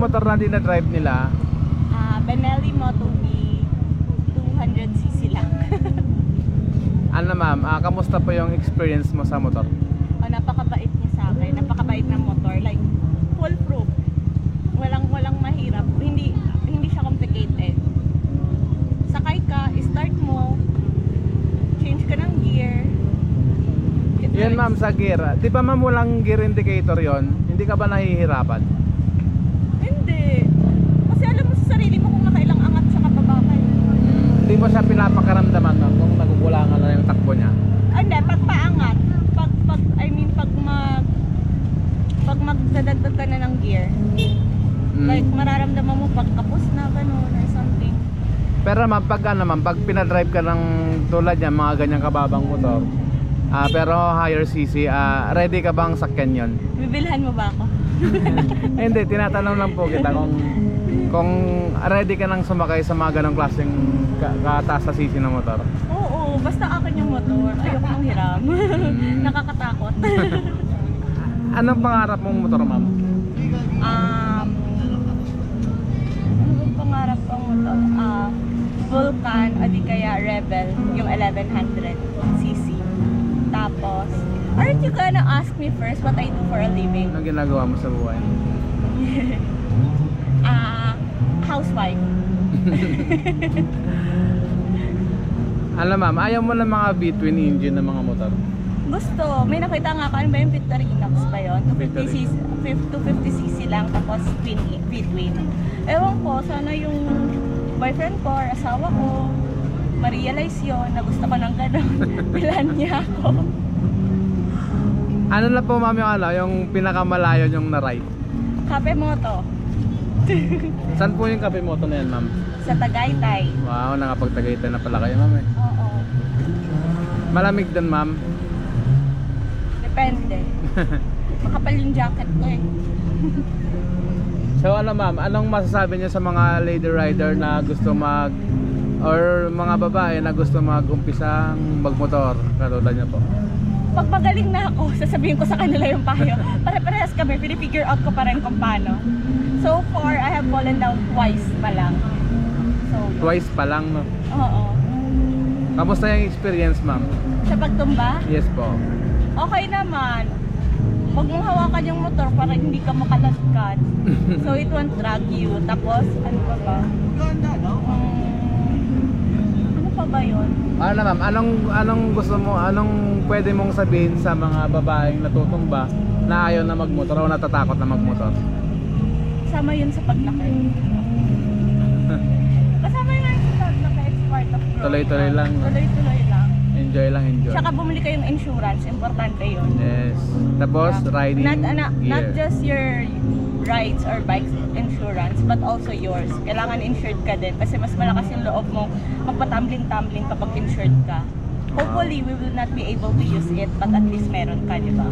motor na dinadrive nila? Benelli Moto V 200cc lang. Ano ma'am, kamusta po yung experience mo sa motor? Napakabait niya sa akin. Napakabait ng motor. Like, foolproof. Walang mahirap. Hindi siya complicated. Sakay ka, start mo, change ka ng gear. Yun ma'am sa gear. Di ba ma'am walang gear indicator yon? Hindi ka ba nahihirapan? Hindi. Kasi alam mo sa sarili mo kung nakailang angat sa kababa ka. Hindi mo siya pinapakaramdaman ma'am kung nagugulangan na yung takbo niya? Hindi, pag paangat. Pag magdadagdag ka na ng gear. Like, mararamdaman mo pag kapos na, gano'n, or something. Pero ma'am, pag pinadrive ka ng tulad niya, mga ganyang kababang motor, pero higher cc, ready ka bang sakyan yon? Bibilhan mo ba ako? Hindi, tinatanong lang po kita kung ready ka nang sumakay sa mga ganong klaseng kataas sa cc ng motor. Oo, basta akin yung motor. Ayoko nang hiram. Nakakatakot. Anong pangarap mong motor ma'am? Ano bang pangarap kong motor? Vulcan o di kaya Rebel, yung 1100cc. Tapos, aren't you gonna ask me first what I do for a living? Anong ginagawa mo sa buhay? Housewife. Alam ma'am, ayaw mo ng mga V-twin engine ng mga motor? Gusto. May nakita nga ako, ano ba yung Victorinox ba yun? 250cc lang, tapos V-twin. Ewan ko, sana yung boyfriend ko or asawa ko ma-realize yun na gusto ko ng gano'n. Bilan niya ako. Ano na po ma'am yung pinakamalayo yung na-ride? Kape moto. Saan po yung kape moto na yan ma'am? Sa Tagaytay. Wow, nakapagtagaytay na pala kayo ma'am eh. Oo. Malamig dun ma'am? Depende. Makapal yung jacket ko eh. So ano ma'am, anong masasabi niyo sa mga lady rider na gusto or mga babae na gusto mag-umpisang magmotor katulad niyo po? Pag magaling na ako, sasabihin ko sa kanila yung payo. Pare-parehas kami, pinifigure out ko pa rin kung paano. So far, I have fallen down twice pa lang. So, Twice pa lang no? oo. Kamusta yung experience ma'am? Sa pagtumba, Yes po. okay naman. Huwag mong hawakan yung motor para hindi ka makalaskat. So it won't drag you. Tapos, ano pa ba? Ano pa ba yun? Ano na ma'am, anong gusto mo, anong pwede mong sabihin sa mga babaeng natutumba na ayaw na magmotor o natatakot na magmotor? Kasama yun sa paglaki. Kasama yun sa paglaki. It's part of growth. Tuloy-tuloy lang, no? Tuloy-tuloy lang. Enjoy lang, enjoy. Tsaka bumili kayong insurance. Importante yun. Yes. Tapos, riding Not gear. just your rides or bikes insurance, but also yours. Kailangan insured ka din kasi mas malakas yung loob mo magpatumbling-tumbling kapag insured ka. Hopefully, we will not be able to use it, but at least meron ka, di ba?